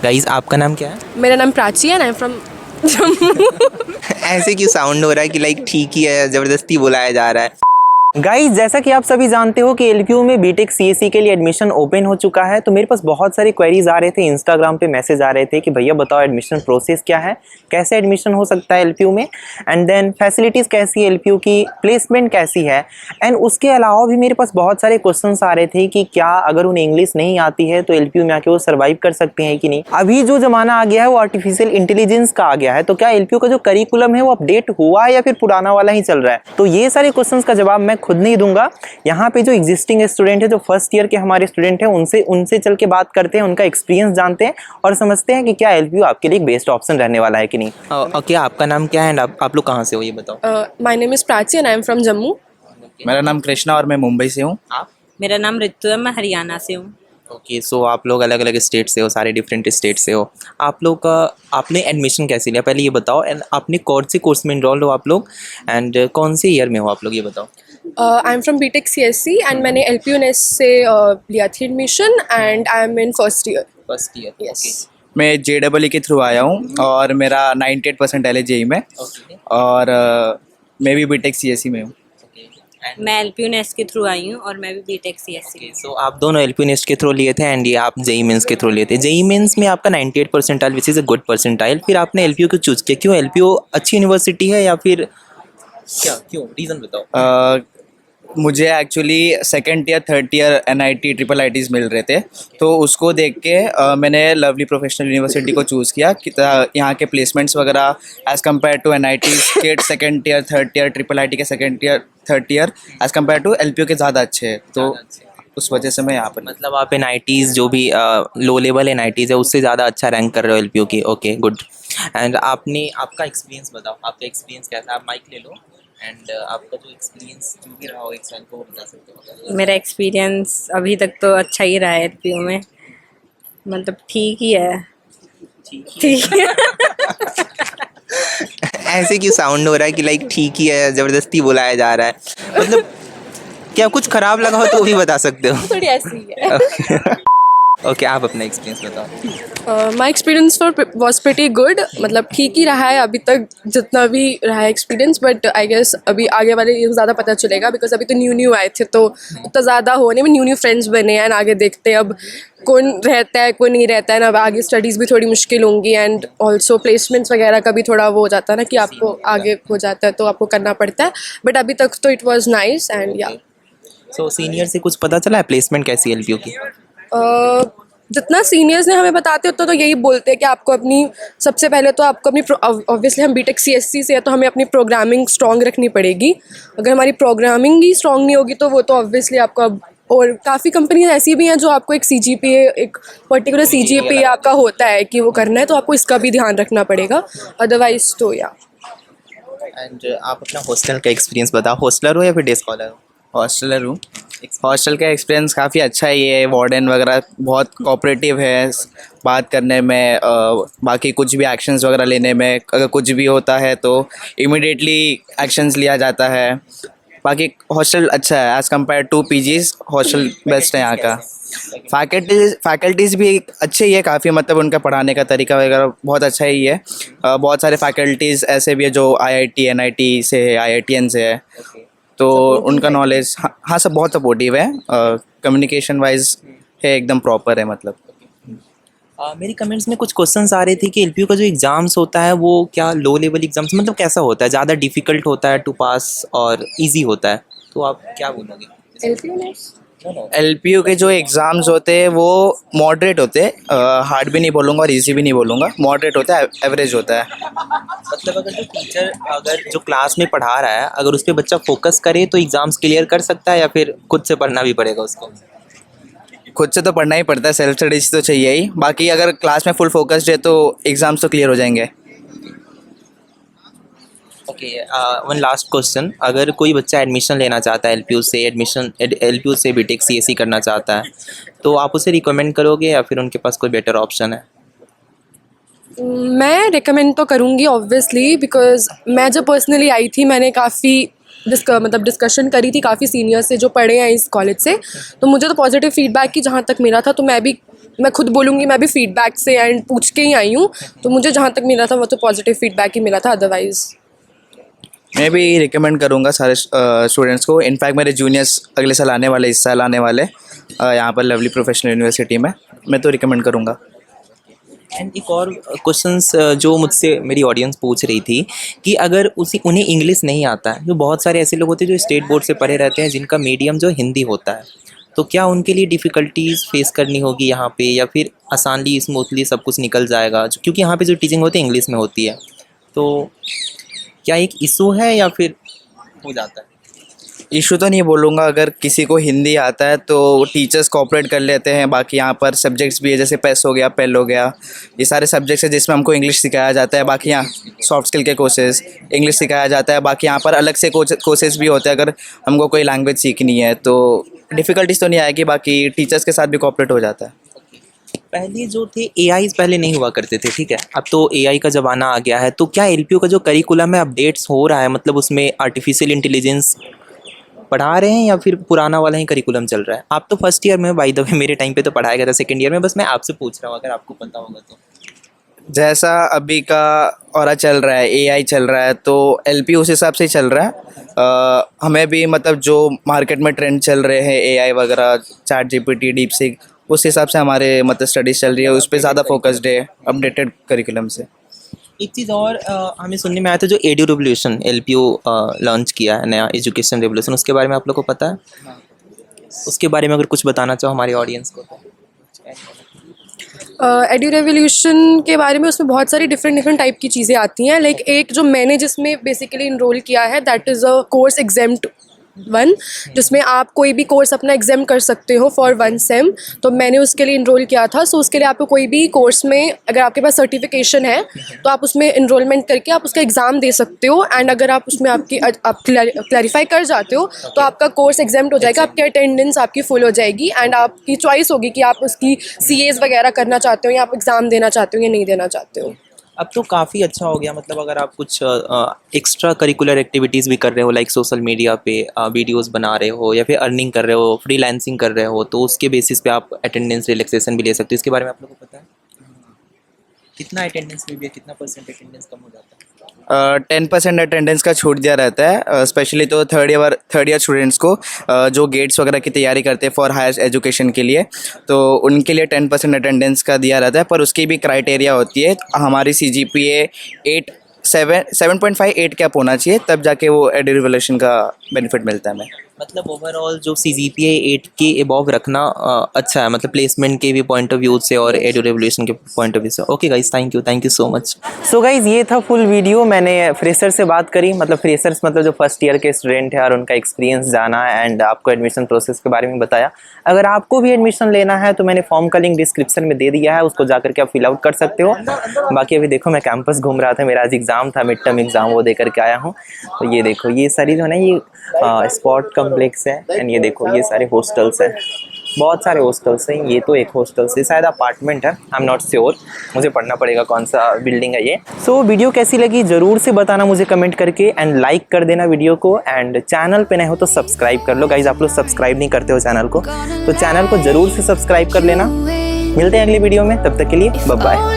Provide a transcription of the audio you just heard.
Guys आपका नाम क्या है? मेरा नाम प्राची है, आई एम फ्रॉम जम्मू। ऐसे क्यों साउंड हो रहा है कि लाइक ठीक ही है, ज़बरदस्ती बुलाया जा रहा है। गाइस जैसा कि आप सभी जानते हो कि एलपीयू में बीटेक सीएससी के लिए एडमिशन ओपन हो चुका है। तो मेरे पास बहुत सारी क्वेरीज आ रहे थे, इंस्टाग्राम पे मैसेज आ रहे थे कि भैया बताओ एडमिशन प्रोसेस क्या है, कैसे एडमिशन हो सकता है एलपीयू में, एंड देन फैसिलिटीज़ कैसी है एलपीयू की, प्लेसमेंट कैसी है। एंड उसके अलावा भी मेरे पास बहुत सारे क्वेश्चंस आ रहे थे कि क्या अगर उन्हें इंग्लिश नहीं आती है तो एलपीयू में आके वो सर्वाइव कर सकते हैं कि नहीं। अभी जो जमाना आ गया है वो आर्टिफिशियल इंटेलिजेंस का आ गया है, तो क्या एलपीयू का जो करिकुलम है वो अपडेट हुआ है या फिर पुराना वाला ही चल रहा है। तो ये सारे क्वेश्चंस का जवाब मैं खुद नहीं दूंगा। यहाँ पे जो एग्जिस्टिंग स्टूडेंट है, जो फर्स्ट ईयर के हमारे स्टूडेंट हैं, उनसे चल के बात करते हैं, उनका एक्सपीरियंस जानते हैं और समझते हैं कि क्या एलपीयू आपके लिए एक बेस्ट ऑप्शन रहने वाला है कि नहीं। ओके, आपका नाम क्या है एंड आप लोग कहाँ से हो ये बताओ। My name is Prachi and I am from Jammu. मेरा नाम कृष्णा और मैं मुंबई से हूँ। आप? मेरा नाम रितु है, मैं हरियाणा से हूँ। ओके, सो आप लोग अलग अलग स्टेट से हो, सारे डिफरेंट स्टेट से हो। आप लोग का आपने एडमिशन कैसे लिया पहले ये बताओ, एंड आपने कौन से कोर्स में इनरोल हो आप लोग, एंड कौन से ईयर में हो आप लोग ये बताओ। I am from BTech CSC and मैंने एलपीयूनेस से लिया थी admission and I am in first year. First year, yes. मैं JEE के थ्रू आया हूँ और मेरा 98% है JEE में, ओके और मैं भी बीटेक CSE में हूँ। मैं एलपीयू नेस्ट के थ्रू आई हूँ और मैं भी बीटेक सीएससी। सो आप दोनों एलपी नेस्ट के थ्रू लिए थे एंड ये आप जेई मेंस के थ्रू लिए थे। जेई मेंस में आपका 98 percentile which is a good percentile, फिर आपने एलपीयू को चूज़ किया, क्यों? एलपीयू अच्छी यूनिवर्सिटी है या फिर क्या, क्यों, रीज़न बताओ। मुझे actually second year third year NIT triple IITs मिल रहे थे, तो उसको देख के मैंने लवली प्रोफेशनल यूनिवर्सिटी को चूज़ किया कि यहाँ के प्लेसमेंट्स वगैरह एज़ कम्पेयर टू NIT के second year third year, triple IIT के second year third year as compare to LPU के ज़्यादा अच्छे हैं, तो उस वजह से मैं यहाँ पर। मतलब आप NITs जो भी लो लेवल NITs है उससे ज़्यादा अच्छा रैंक कर रहे हो एलपीयू की। Okay good. एंड आपका एक्सपीरियंस बताओ, आपका एक्सपीरियंस कैसा है? आप माइक ले लो एंड आपका जो एक्सपीरियंस जो भी रहा हो एक साल को वो बता सकते हो। मेरा एक्सपीरियंस अभी तक तो अच्छा ही रहा है एलपीयू में, मतलब ठीक ही है। ठीक है। ऐसे क्यों साउंड हो रहा है कि लाइक ठीक ही है, ज़बरदस्ती बुलाया जा रहा है, मतलब क्या कुछ खराब लगा हो तो भी बता सकते हो। थोड़ी ऐसी ही है। ओके, आप अपना एक्सपीरियंस बताओ। My experience was pretty good, मतलब ठीक ही रहा है अभी तक जितना भी रहा है एक्सपीरियंस, बट आई गेस अभी आगे वाले ये ज़्यादा पता चलेगा बिकॉज अभी तो न्यू आए थे तो उतना ज़्यादा होने में न्यू फ्रेंड्स बने हैं एंड आगे देखते हैं अब कौन रहता है कौन नहीं रहता है ना। अब आगे स्टडीज़ भी थोड़ी मुश्किल होंगी एंड ऑल्सो प्लेसमेंट्स वगैरह का भी थोड़ा वो हो जाता है ना कि आपको आगे हो जाता है तो आपको करना पड़ता है, बट अभी तक तो इट वॉज नाइस एंड या। सो सीनियर से कुछ पता चला है प्लेसमेंट कैसी है एलपीयू की? जितना सीनियर्स ने हमें बताते उतना तो यही बोलते हैं कि आपको अपनी सबसे पहले तो आपको अपनी ऑब्वियसली हम बीटेक सीएससी से है तो हमें अपनी प्रोग्रामिंग स्ट्रॉन्ग रखनी पड़ेगी। अगर हमारी प्रोग्रामिंग ही स्ट्रॉन्ग नहीं होगी तो वो तो ऑब्वियसली आपको अब, और काफ़ी कंपनीज ऐसी भी हैं जो आपको एक CGPA, एक पर्टिकुलर CGPA आपका होता है कि वो करना है, तो आपको इसका भी ध्यान रखना पड़ेगा, अदरवाइज तो या। एंड आप अपना हॉस्टल का एक्सपीरियंस बताओ, हॉस्टलर हो या फिर डे स्कॉलर हो? हॉस्टलर हूँ। हॉस्टल का एक्सपीरियंस काफ़ी अच्छा है, ये वार्डन वगैरह बहुत कोऑपरेटिव है बात करने में, बाकी कुछ भी एक्शंस वगैरह लेने में, अगर कुछ भी होता है तो इमिडिएटली एक्शंस लिया जाता है। बाकी हॉस्टल अच्छा है as compare to PGs, hostel best है यहाँ का। फैकल्टीज़ भी अच्छे ही है काफ़ी, मतलब उनका पढ़ाने का तरीका वगैरह बहुत अच्छा ही है। बहुत सारे फैकल्टीज़ ऐसे भी है जो IIT NIT से है, IITN से है, तो उनका नॉलेज हाँ सब बहुत सपोर्टिव है, कम्युनिकेशन वाइज है एकदम प्रॉपर है मतलब। मेरी कमेंट्स में कुछ क्वेश्चंस आ रहे थे कि एलपीयू का जो एग्ज़ाम्स होता है वो क्या लो लेवल एग्ज़ाम्स मतलब कैसा होता है, ज़्यादा डिफ़िकल्ट होता है टू पास और इजी होता है, तो आप क्या बोलोगे? LPU के जो एग्ज़ाम्स होते हैं वो मॉडरेट होते हैं, हार्ड भी नहीं बोलूँगा और इजी भी नहीं बोलूँगा, मॉडरेट होता है, एवरेज होता है। मतलब अगर जो टीचर अगर जो क्लास में पढ़ा रहा है अगर उस पर बच्चा फोकस करे तो एग्ज़ाम्स क्लियर कर सकता है या फिर खुद से पढ़ना भी पड़ेगा उसको? खुद से तो पढ़ना ही पड़ता है, सेल्फ स्टडीज तो चाहिए ही, बाकी अगर क्लास में फुल फोकस्ड है तो एग्ज़ाम्स तो क्लियर हो जाएंगे। ओके, वन लास्ट क्वेश्चन, अगर कोई बच्चा एडमिशन लेना चाहता है एलपीयू से बीटेक सीएससी करना चाहता है तो आप उसे रिकमेंड करोगे या फिर उनके पास कोई बेटर ऑप्शन है? मैं रिकमेंड तो करूँगी ऑब्वियसली, बिकॉज मैं जब पर्सनली आई थी मैंने काफ़ी डिस्कशन करी थी काफ़ी सीनियर से जो पढ़े हैं इस कॉलेज से, तो मुझे तो पॉजिटिव फीडबैक की जहाँ तक मिला था, तो मैं भी मैं खुद बोलूँगी मैं भी फीडबैक से एंड पूछ के ही आई हूँ, तो मुझे जहाँ तक मिला था वो तो पॉजिटिव फीडबैक ही मिला था, अदरवाइज़ मैं भी रिकमेंड करूँगा सारे स्टूडेंट्स को। इनफैक्ट मेरे जूनियर्स अगले साल आने वाले, इस साल आने वाले यहाँ पर लवली प्रोफेशनल यूनिवर्सिटी में, मैं तो रिकमेंड करूँगा। एंड एक और क्वेश्चंस जो मुझसे मेरी ऑडियंस पूछ रही थी कि अगर उन्हें इंग्लिश नहीं आता है, जो बहुत सारे ऐसे लोग होते हैं जो स्टेट बोर्ड से पढ़े रहते हैं जिनका मीडियम जो हिंदी होता है, तो क्या उनके लिए डिफ़िकल्टीज़ फेस करनी होगी यहाँ पे, या फिर आसानली स्मूथली सब कुछ निकल जाएगा? क्योंकि यहाँ पे जो टीचिंग होती है इंग्लिश में होती है, तो क्या एक इशू है या फिर हो जाता है? इशू तो नहीं बोलूँगा, अगर किसी को हिंदी आता है तो टीचर्स कोऑपरेट कर लेते हैं। बाकी यहाँ पर सब्जेक्ट्स भी है, जैसे पेस हो गया, पेल हो गया, ये सारे सब्जेक्ट्स हैं जिसमें हमको इंग्लिश सिखाया जाता है। बाकी यहाँ सॉफ्ट स्किल के कोर्सेज इंग्लिश सिखाया जाता है। बाकी यहाँ पर अलग से कोर्सेज भी होते हैं अगर हमको कोई लैंग्वेज सीखनी है, तो डिफ़िकल्टीज तो नहीं आएगी। बाकी टीचर्स के साथ भी कोऑपरेट हो जाता है। पहले जो थे एआई पहले नहीं हुआ करते थे, ठीक है, अब तो एआई का ज़माना आ गया है, तो क्या एलपीयू का जो करिकुलम है अपडेट्स हो रहा है, मतलब उसमें आर्टिफिशियल इंटेलिजेंस पढ़ा रहे हैं या फिर पुराना वाला ही करिकुलम चल रहा है? आप तो फर्स्ट ईयर में, बाय द वे मेरे टाइम पे तो पढ़ाया गया था सेकंड ईयर में, बस मैं आपसे पूछ रहा हूँ अगर आपको पता होगा तो। जैसा अभी का और चल रहा है, एआई चल रहा है, तो एलपी उस हिसाब से ही चल रहा है। हमें भी मतलब जो मार्केट में ट्रेंड चल रहे हैं एआई वगैरह, चैट जीपीटी, डीपसीक, उस हिसाब से हमारे मतलब स्टडीज़ चल रही है, उस पर ज़्यादा फोकस्ड है अपडेटेड करिकुलम से। एक चीज़ और हमें सुनने में आया था, जो एडू रेवोल्यूशन एलपीयू लॉन्च किया है, नया एजुकेशन रेवोल्यूशन, उसके बारे में आप लोग को पता है? उसके बारे में अगर कुछ बताना चाहो हमारे ऑडियंस को तो। एडू रेवोल्यूशन के बारे में, उसमें बहुत सारी डिफरेंट टाइप की चीज़ें आती हैं। लाइक एक जो मैंने जिसमें बेसिकली इनरोल किया है, that is a course exempt 1, जिसमें आप कोई भी कोर्स अपना एग्जाम कर सकते हो फॉर 1 सेम। तो मैंने उसके लिए इनरोल किया था। सो उसके लिए आपको कोई भी कोर्स में अगर आपके पास सर्टिफिकेशन है तो आप उसमें इनरोलमेंट करके आप उसका एग्ज़ाम दे सकते हो, एंड अगर आप उसमें आप क्लैरिफाई कर जाते हो तो आपका कोर्स एग्जाम्प्ट हो जाएगा, आपकी अटेंडेंस आपकी फुल हो जाएगी, एंड आपकी चॉइस होगी कि आप उसकी CAs वगैरह करना चाहते हो या आप एग्ज़ाम देना चाहते हो या नहीं देना चाहते हो। अब तो काफ़ी अच्छा हो गया, मतलब अगर आप कुछ एक्स्ट्रा करिकुलर एक्टिविटीज़ भी कर रहे हो, लाइक सोशल मीडिया पे वीडियोस बना रहे हो या फिर अर्निंग कर रहे हो, फ्रीलांसिंग कर रहे हो, तो उसके बेसिस पे आप अटेंडेंस रिलैक्सेशन भी ले सकते हो। इसके बारे में आप लोगों को पता है? कितना अटेंडेंस में भी, कितना परसेंट अटेंडेंस कम हो जाता है? 10% अटेंडेंस का छूट दिया रहता है, स्पेशली तो थर्ड ईयर स्टूडेंट्स को जो गेट्स वगैरह की तैयारी करते हैं फॉर हायर एजुकेशन के लिए, तो उनके लिए 10% अटेंडेंस का दिया रहता है। पर उसकी भी क्राइटेरिया होती है, हमारी CGPA 7.5 कैप होना चाहिए, तब जाके वो एडू रेवोल्यूशन का बेनिफिट मिलता है हमें। मतलब ओवरऑल जो CGPA 8 के एबव रखना अच्छा है, मतलब प्लेसमेंट के भी पॉइंट ऑफ व्यू से और एडू रेवोल्यूशन के पॉइंट ऑफ व्यू से। Okay guys, thank you so much. So guys, ये था फुल वीडियो। मैंने फ्रेशर से बात करी, मतलब फ्रेशर्स मतलब जो फर्स्ट ईयर के स्टूडेंट है, और उनका एक्सपीरियंस जाना एंड आपको एडमिशन प्रोसेस के बारे में बताया। अगर आपको भी एडमिशन लेना है तो मैंने फॉर्म का लिंक डिस्क्रिप्शन में दे दिया है, उसको जाकर के आप फिल आउट कर सकते हो। बाकी अभी देखो मैं कैंपस घूम रहा था, मेरा आज एग्ज़ाम था, मिड टर्म एग्ज़ाम, वो दे करके आया हूँ। तो ये देखो, ये सारी जो है ना, ये स्पॉट कॉम्प्लेक्स है, एंड ये देखो ये सारे हॉस्टल्स हैं, बहुत सारे हॉस्टल्स हैं। ये तो एक हॉस्टल से शायद अपार्टमेंट है, आई एम नॉट श्योर, मुझे पढ़ना पड़ेगा कौन सा बिल्डिंग है ये। सो वीडियो कैसी लगी ज़रूर से बताना मुझे कमेंट करके, एंड लाइक कर देना वीडियो को, एंड चैनल पे नए हो तो सब्सक्राइब कर लो। गाइज, आप लोग सब्सक्राइब नहीं करते हो चैनल को, तो चैनल को ज़रूर से सब्सक्राइब कर लेना। मिलते हैं अगली वीडियो में, तब तक के लिए बाय बाय।